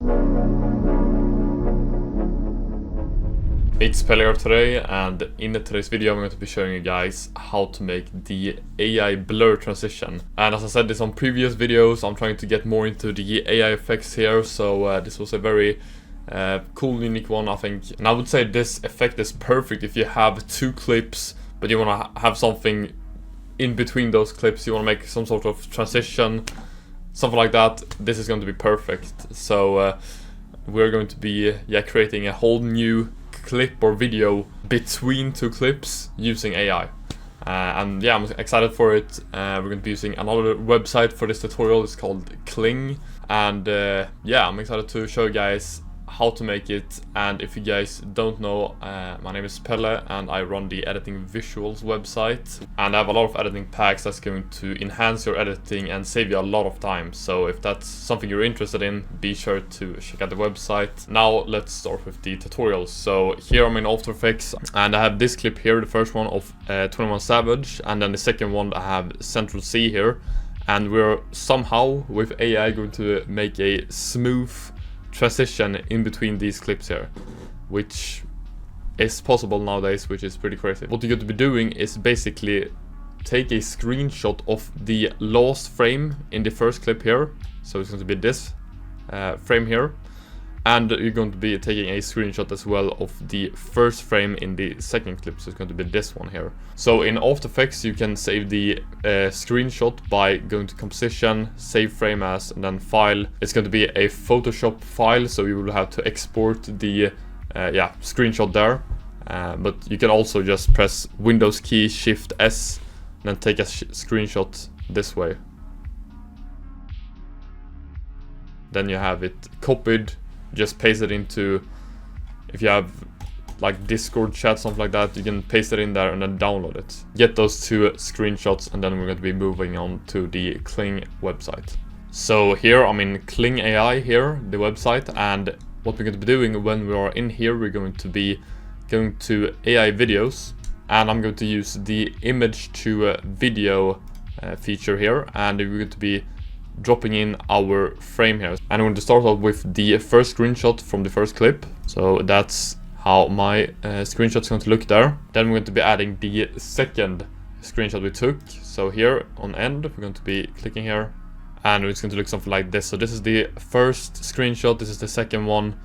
It's Pelle here today, and in today's video I'm going to be showing you guys how to make the AI blur transition. And as I said this on previous videos, I'm trying to get more into the AI effects here, so this was a very cool, unique one, I think. And I would say this effect is perfect if you have two clips, but you want to have something in between those clips, you want to make some sort of transition, something like that. This is going to be perfect. So we're going to be creating a whole new clip or video between two clips using AI. And yeah, I'm excited for it. We're going to be using another website for this tutorial. It's called Kling. And yeah, I'm excited to show you guys how to make it. And if you guys don't know, my name is Pelle and I run the Editing Visuals website, and I have a lot of editing packs that's going to enhance your editing and save you a lot of time. So if that's something you're interested in, be sure to check out the website. Now let's start with the tutorials. So here I'm in After Effects and I have this clip here, the first one of 21 Savage, and then the second one I have Central C here, and we're somehow with AI going to make a smooth transition in between these clips here, which is possible nowadays, which is pretty crazy. What you're going to be doing is basically take a screenshot of the last frame in the first clip here, so it's going to be this frame here, and you're going to be taking a screenshot as well of the first frame in the second clip, so it's going to be this one here. So in After Effects you can save the screenshot by going to Composition, Save Frame As, and then File. It's going to be a Photoshop file, so you will have to export the screenshot there. But you can also just press Windows key, Shift S, and then take a screenshot this way. Then you have it copied. Just paste it into, if you have like Discord chat, something like that, you can paste it in there and then download it. Get those two screenshots, and then we're going to be moving on to the Kling website. So here I'm in Kling AI here, the website, and what we're going to be doing when we are in here, we're going to be going to AI videos, and I'm going to use the image to video feature here, and we're going to be dropping in our frame here. And I'm going to start out with the first screenshot from the first clip. So that's how my screenshot is going to look there. Then we're going to be adding the second screenshot we took. So here on end, we're going to be clicking here, and it's going to look something like this. So this is the first screenshot, this is the second one,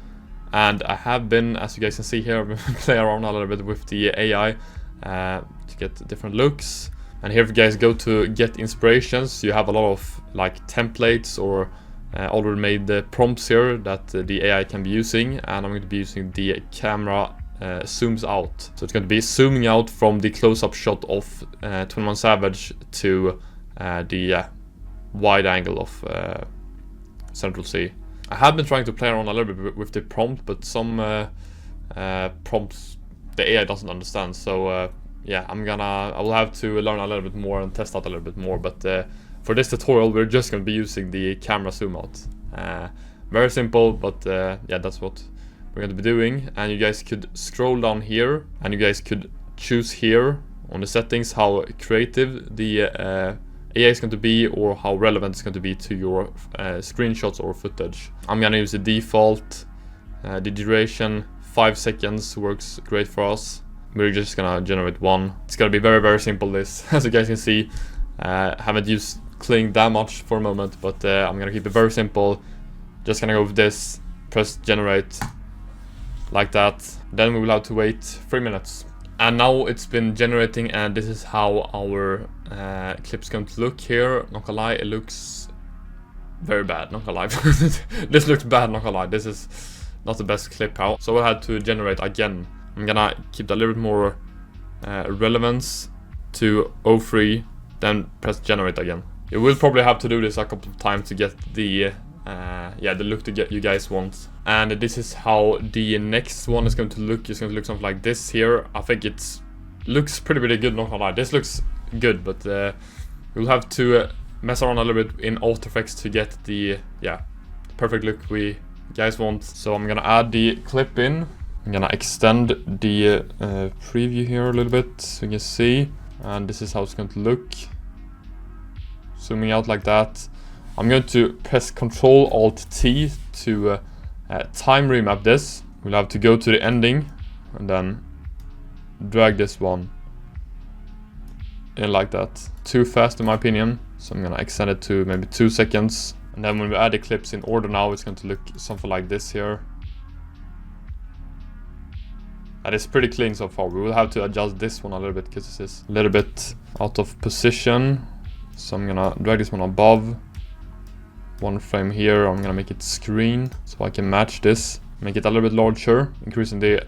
and I have been, as you guys can see here, play around a little bit with the AI to get different looks. And here if you guys go to get inspirations, you have a lot of like templates or already made prompts here that the AI can be using, and I'm going to be using the camera zooms out. So it's going to be zooming out from the close-up shot of 21 Savage to the wide angle of Central C. I have been trying to play around a little bit with the prompt, but some prompts the AI doesn't understand, so yeah, I will have to learn a little bit more and test out a little bit more, but for this tutorial we're just going to be using the camera zoom out. Very simple, but yeah, that's what we're going to be doing. And you guys could scroll down here, and you guys could choose here on the settings how creative the AI is going to be, or how relevant it's going to be to your screenshots or footage. I'm going to use the default. The duration 5 seconds works great for us. We're just gonna generate one. It's gonna be very, very simple, this, as you guys can see. Haven't used Kling that much for a moment, but I'm gonna keep it very simple. Just gonna go with this, press generate, like that. Then we will have to wait 3 minutes. And now it's been generating, and this is how our clip's going to look here. Not gonna lie, it looks very bad, not gonna lie. This looks bad, not gonna lie. This is not the best clip out. So I had to generate again. I'm gonna keep that a little bit more relevance to 03, then press generate again. You will probably have to do this a couple of times to get the look that you guys want. And this is how the next one is going to look. It's going to look something like this here. I think it looks pretty good, not gonna lie. This looks good, but we'll have to mess around a little bit in After Effects to get the perfect look we guys want. So I'm gonna add the clip in. I'm gonna extend the preview here a little bit so you can see, and this is how it's going to look. Zooming out like that. I'm going to press Ctrl Alt T to time remap this. We'll have to go to the ending and then drag this one in like that. Too fast in my opinion, so I'm gonna extend it to maybe 2 seconds. And then when we add the clips in order now, it's going to look something like this here. And it's pretty clean so far. We will have to adjust this one a little bit because this is a little bit out of position. So I'm gonna drag this one above. One frame here, I'm gonna make it screen so I can match this. Make it a little bit larger, increasing the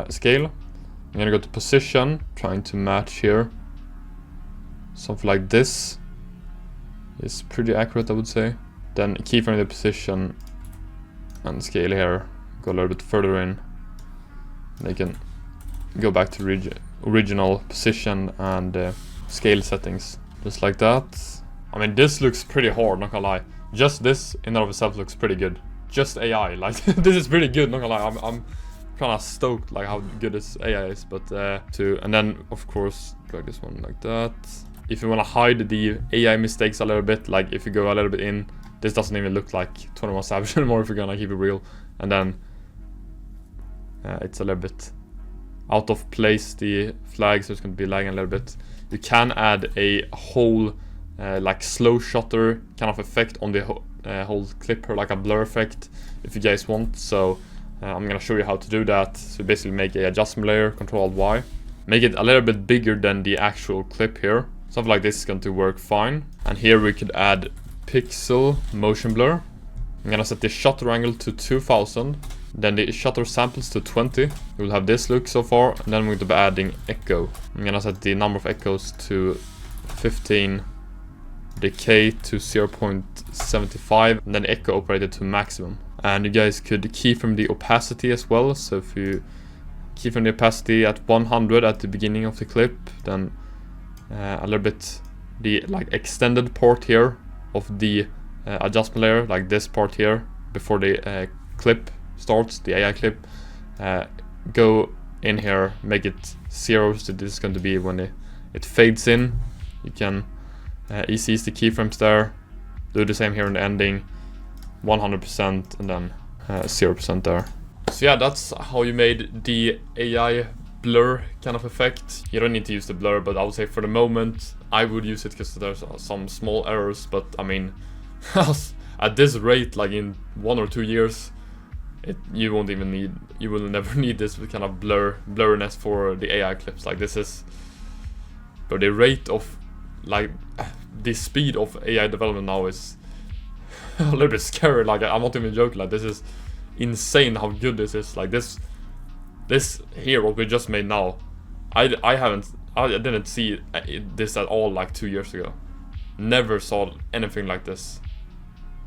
scale. I'm gonna go to position, trying to match here. Something like this. It's pretty accurate, I would say. Then keyframe the position and scale here. Go a little bit further in. They can go back to original position and scale settings, just like that. I mean, this looks pretty hard, not gonna lie. Just this in and of itself looks pretty good. Just AI, like this is pretty good, not gonna lie. I'm kind of stoked like how good this AI is. But and then of course drag this one like that. If you want to hide the AI mistakes a little bit, like if you go a little bit in, this doesn't even look like 21 Savage anymore if you're gonna keep it real. And then it's a little bit out of place, the flag, so it's going to be lagging a little bit. You can add a whole like slow shutter kind of effect on the whole clip here, like a blur effect if you guys want. So I'm going to show you how to do that. So basically make a adjustment layer, Ctrl+Y, make it a little bit bigger than the actual clip here. Something like this is going to work fine. And here we could add pixel motion blur. I'm going to set the shutter angle to 2000. Then the shutter samples to 20. We'll have this look so far. And then we're going to be adding echo. I'm going to set the number of echoes to 15. Decay to 0.75. And then echo operator to maximum. And you guys could keyframe the opacity as well. So if you keyframe the opacity at 100 at the beginning of the clip, then a little bit the like extended part here of the adjustment layer, like this part here before the clip starts, the AI clip, go in here, make it 0, so this is going to be when it fades in. You can easy the keyframes there, do the same here in the ending, 100% and then 0% there. So yeah, that's how you made the AI blur kind of effect. You don't need to use the blur, but I would say for the moment I would use it because there's some small errors, but I mean at this rate, like in 1 or 2 years, you won't even need, you will never need this kind of blurriness for the AI clips. Like this is, but the rate of like the speed of AI development now is a little bit scary. Like I'm not even joking, like this is insane how good this is. Like this here, what we just made now, I didn't see this at all like 2 years ago. Never saw anything like this,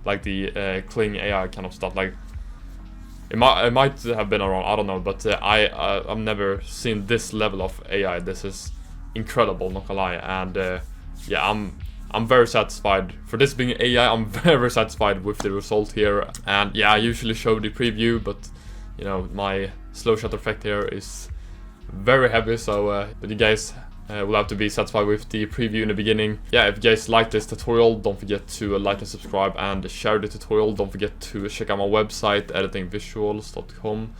like the Kling AI kind of stuff. Like it might have been around, I don't know, but I've never seen this level of AI. This is incredible, not gonna lie. And yeah, I'm very satisfied for this being AI. I'm very satisfied with the result here. And yeah, I usually show the preview, but you know, my slow shutter effect here is very heavy, so but you guys will have to be satisfied with the preview in the beginning. Yeah, if you guys like this tutorial, don't forget to like and subscribe and share the tutorial. Don't forget to check out my website, editingvisuals.com,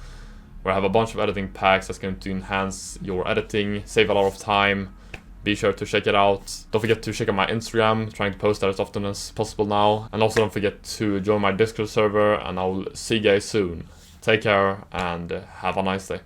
where I have a bunch of editing packs that's going to enhance your editing, save a lot of time. Be sure to check it out. Don't forget to check out my Instagram, trying to post that as often as possible now. And also don't forget to join my Discord server, and I'll see you guys soon. Take care and have a nice day.